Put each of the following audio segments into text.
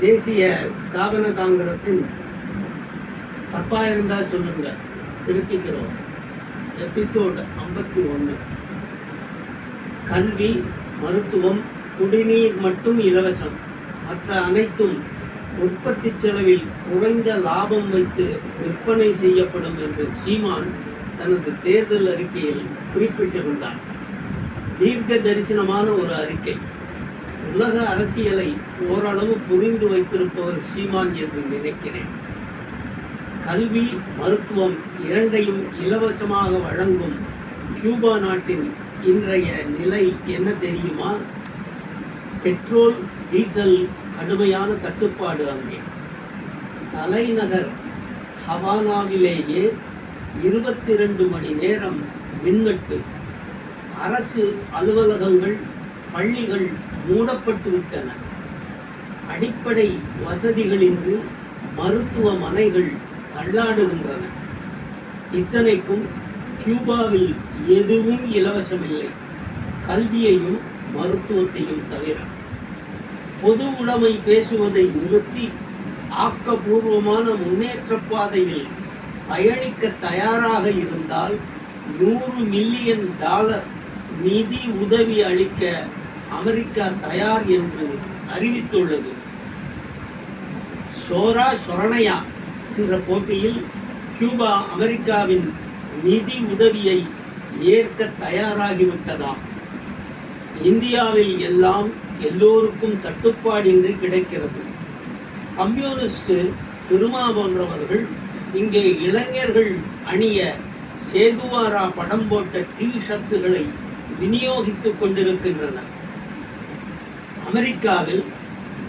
தேசிய ஸ்தாபன காங்கிரஸின் தப்பாக இருந்தால் சொல்லுங்க, திருத்திக்கிறோம். எபிசோடு 51. கல்வி, மருத்துவம், குடிநீர் மட்டும் இலவசம், மற்ற அனைத்தும் உற்பத்தி செலவில் குறைந்த லாபம் வைத்து விற்பனை செய்யப்படும் என்று சீமான் தனது தேர்தல் அறிக்கையில் குறிப்பிட்டிருந்தார். தீர்க்க தரிசனமான ஒரு அறிக்கை. உலக அரசியலை ஓரளவு புரிந்து வைத்திருப்பவர் சீமான் என்று நினைக்கிறேன். கல்வி, மருத்துவம் இரண்டையும் இலவசமாக வழங்கும் கியூபா நாட்டின் இன்றைய நிலை என்ன தெரியுமா? பெட்ரோல், டீசல் கடுமையான தட்டுப்பாடு. அங்கே தலைநகர் ஹவானாவிலேயே 22 மணி நேரம் மின்வெட்டு. அரசு அலுவலகங்கள், பள்ளிகள் மூடப்பட்டு விட்டன. அடிப்படை வசதிகளின்றி மருத்துவமனைகள் தள்ளாடுகின்றன. இத்தனைக்கும் கியூபாவில் எதுவும் இலவசமில்லை, கல்வியையும் மருத்துவத்தையும் தவிர. பொது உடைமை பேசுவதை நிறுத்தி ஆக்கப்பூர்வமான முன்னேற்ற பாதையில் பயணிக்க தயாராக இருந்தால் $100 மில்லியன் நிதி உதவி அளிக்க அமெரிக்கா தயார் என்று அறிவித்துள்ளது. ஷோரா ஷொரணையா என்ற போட்டியில் கியூபா அமெரிக்காவின் நிதி உதவியை ஏற்க தயாராகிவிட்டதாம். இந்தியாவில் எல்லாம் எல்லோருக்கும் தட்டுப்பாடின்றி கிடைக்கிறது. கம்யூனிஸ்ட் திருமா போன்றவர்கள் இங்கே இளைஞர்கள் அணிய சேகுவாரா படம் போட்ட டி-ஷர்ட்டுகளை விநியோகித்துக் கொண்டிருக்கின்றனர். அமெரிக்காவில்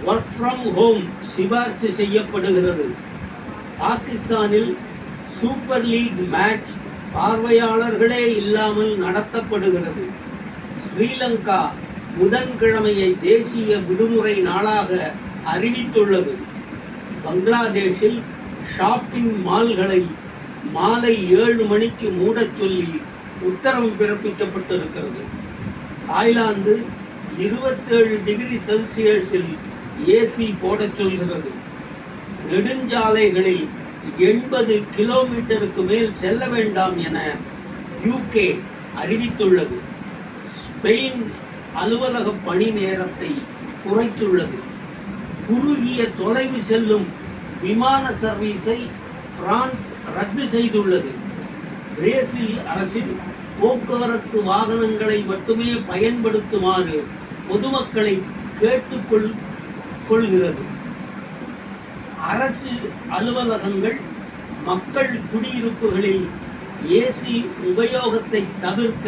ஒர்க் ஃப்ரம் ஹோம் சிபார்சு செய்யப்படுகிறது. பாகிஸ்தானில் சூப்பர் லீக் மேட்ச் பார்வையாளர்களே இல்லாமல் நடத்தப்படுகிறது. ஸ்ரீலங்கா புதன்கிழமையை தேசிய விடுமுறை நாளாக அறிவித்துள்ளது. பங்களாதேஷில் ஷாப்பிங் மால்களை மாலை 7 மணிக்கு மூடச் சொல்லி உத்தரவு பிறப்பிக்கப்பட்டிருக்கிறது. தாய்லாந்து 27 டிகிரி செல்சியஸில் ஏசி போடச் சொல்கிறது. நெடுஞ்சாலைகளில் 80 கிலோமீட்டருக்கு மேல் செல்ல வேண்டாம் என UK அறிவித்துள்ளது. ஸ்பெயின் அலுவலக பணி நேரத்தை குறைத்துள்ளது. குறுகிய தொலைவு செல்லும் விமான சர்வீஸை பிரான்ஸ் ரத்து செய்துள்ளது. பிரேசில் அரசில் போக்குவரத்து வாகனங்களை மட்டுமே பயன்படுத்துமாறு பொதுமக்களை கேட்டுக்கொள்கிறது. அரசு அலுவலகங்கள், மக்கள் குடியிருப்புகளில் ஏசி உபயோகத்தை தவிர்க்க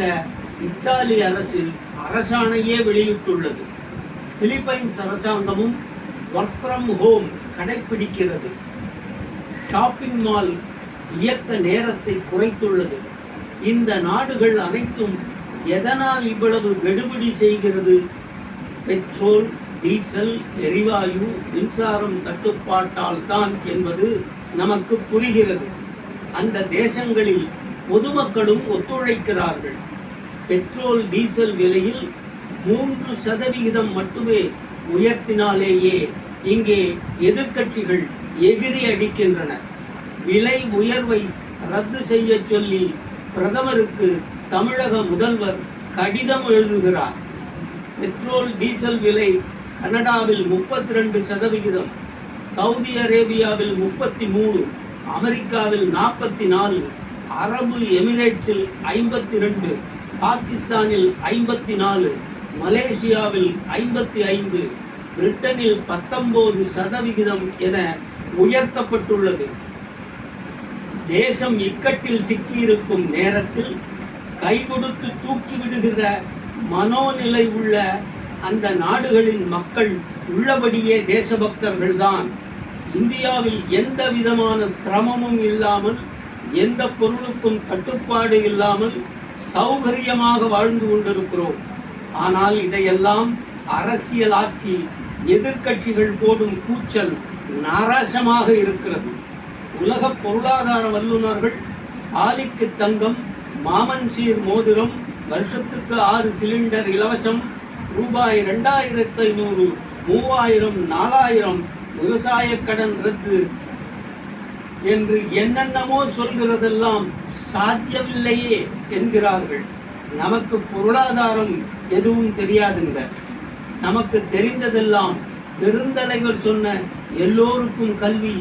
இத்தாலி அரசு அரசாணையே வெளியிட்டுள்ளது. பிலிப்பைன்ஸ் அரசாங்கமும் ஒர்க் ஃப்ரம் ஹோம் கடைபிடிக்கிறது. ஷாப்பிங் மால் இயக்க நேரத்தை குறைத்துள்ளது. இந்த நாடுகள் அனைத்தும் எதனால் இவ்வளவு கெடுபிடி செய்கிறது? பெட்ரோல், டீசல், எரிவாயு, மின்சாரம் தட்டுப்பாட்டால் தான் என்பது நமக்கு புரிகிறது. அந்த தேசங்களில் பொதுமக்களும் ஒத்துழைக்கிறார்கள். பெட்ரோல், டீசல் விலையில் 3% மட்டுமே உயர்த்தினாலேயே இங்கே எதிர்க்கட்சிகள் எகிரி அடிக்கின்றன. விலை உயர்வை ரத்து செய்ய சொல்லி பிரதமருக்கு தமிழக முதல்வர் கடிதம் எழுதுகிறார். பெட்ரோல், டீசல் விலை கனடாவில் 32%, சவுதி அரேபியாவில் 33%, அமெரிக்காவில் 44%, அரபு எமிரேட்ஸில் 52%, பாகிஸ்தானில் 54%, மலேசியாவில் 55%, பிரிட்டனில் 19% என உயர்த்தப்பட்டுள்ளது. தேசம் இக்கட்டில் சிக்கியிருக்கும் நேரத்தில் கைகொடுத்து தூக்கிவிடுகிற மனோநிலை உள்ள அந்த நாடுகளின் மக்கள் உள்ளபடியே தேசபக்தர்கள்தான். இந்தியாவில் எந்த விதமான சிரமமும் இல்லாமல், எந்த பொருளுக்கும் தட்டுப்பாடு இல்லாமல் சௌகரியமாக வாழ்ந்து கொண்டிருக்கிறோம். ஆனால் இதையெல்லாம் அரசியலாக்கி எதிர்க்கட்சிகள் போடும் கூச்சல் நாராசமாக இருக்கிறது. உலக பொருளாதார வல்லுநர்கள் தாலிக்கு தங்கம், மாமன் சீர் மோதிரம், வருஷத்துக்கு 6 சிலிண்டர் இலவசம், ரூபாய் 2500, 3000, 4000 விவசாய கடன் ரத்து என்று என்னென்னமோ சொல்கிறதெல்லாம் சாத்தியமில்லையே என்கிறார்கள். நமக்கு பொருளாதாரம் எதுவும் தெரியாதுங்க. நமக்கு தெரிந்ததெல்லாம் பெருந்தலைவர் சொன்ன எல்லோருக்கும் கல்வி,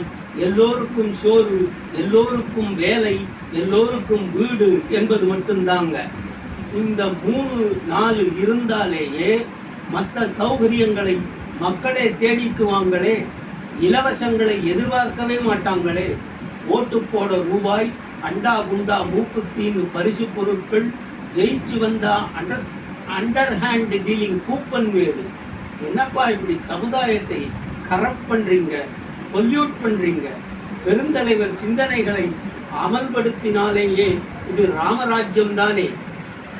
எல்லோருக்கும் சோறு, எல்லோருக்கும் வேலை, எல்லோருக்கும் வீடு என்பது மட்டும்தாங்க. இந்த 3-4 இருந்தாலேயே மற்ற சௌகரியங்களை மக்களே தேடிக்குவாங்களே, இலவசங்களை எதிர்பார்க்கவே மாட்டாங்களே. ஓட்டு போட ரூபாய், அண்டா குண்டா மூக்குத்தீன்னு பரிசு பொருட்கள், ஜெயிச்சு வந்தா அண்டர் ஹேண்ட் டீலிங் கூப்பன் வேறு. என்னப்பா இப்படி சமுதாயத்தை கரப்ட் பண்றீங்க, பொல்யூட் பண்றீங்க? பெருந்தலைவர் சிந்தனைகளை அமல்படுத்தினாலேயே இது ராமராஜ்யம் தானே.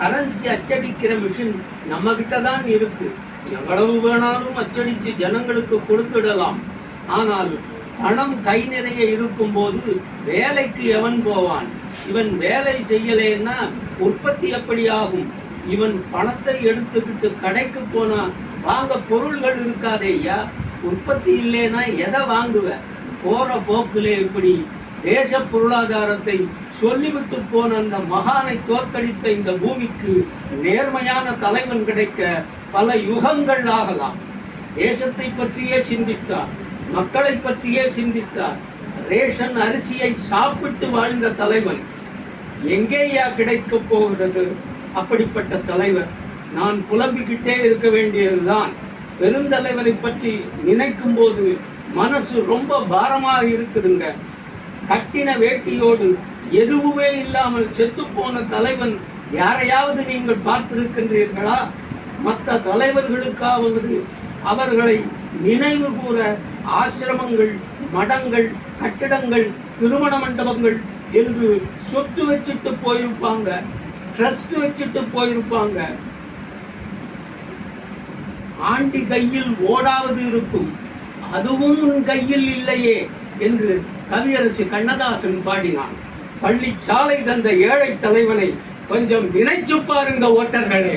கரன்சி அச்சடிக்கிற மிஷின் நம்ம கிட்ட தான் இருக்கு. எவ்வளவு வேணாலும் அச்சடிச்சு ஜனங்களுக்கு கொடுத்துடலாம். ஆனால் பணம் கை நிறைய இருக்கும் போது வேலைக்கு எவன் போவான்? இவன் வேலை செய்யலேன்னா உற்பத்தி எப்படி ஆகும்? இவன் பணத்தை எடுத்துக்கிட்டு கடைக்கு போனா வாங்க பொருள்கள் இருக்காதேயா. உற்பத்தி இல்லைன்னா எதை வாங்குவ? போற போக்கிலே இப்படி தேச பொருளாதாரத்தை சொல்லிவிட்டு போன அந்த மகானை தோற்கடித்த இந்த பூமிக்கு நேர்மையான தலைவன் கிடைக்க பல யுகங்கள் ஆகலாம். தேசத்தை பற்றியே சிந்தித்தார், மக்களை பற்றியே சிந்தித்தார். ரேஷன் அரிசியை சாப்பிட்டு வாழ்ந்த தலைவன் எங்கேயா கிடைக்க போகிறது அப்படிப்பட்ட தலைவர்? நான் புலம்பிக்கிட்டே இருக்க வேண்டியதுதான். பெருந்தலைவரை பற்றி நினைக்கும் போது மனசு ரொம்ப பாரமாக இருக்குதுங்க. கட்டின வேட்டியோடு எதுவுமே இல்லாமல் செத்து போன தலைவன் யாரையாவது நீங்கள் பார்த்திருக்கின்றீர்களா? மற்ற தலைவர்களுக்காவது அவர்களை நினைவு கூற ஆசிரமங்கள், மடங்கள், கட்டிடங்கள், திருமண மண்டபங்கள் என்று சொத்து வச்சுட்டு போயிருப்பாங்க, ட்ரஸ்ட் வச்சுட்டு போயிருப்பாங்க. ஆண்டி கையில் ஓடாவது இருக்கும், அதுவும் உன் கையில் இல்லையே என்று கவியரசு கண்ணதாசன் பாடினான். பள்ளிச்சாலை தந்த ஏழை தலைவனை கொஞ்சம் நினைச்சு பாருங்க ஓட்டர்களே.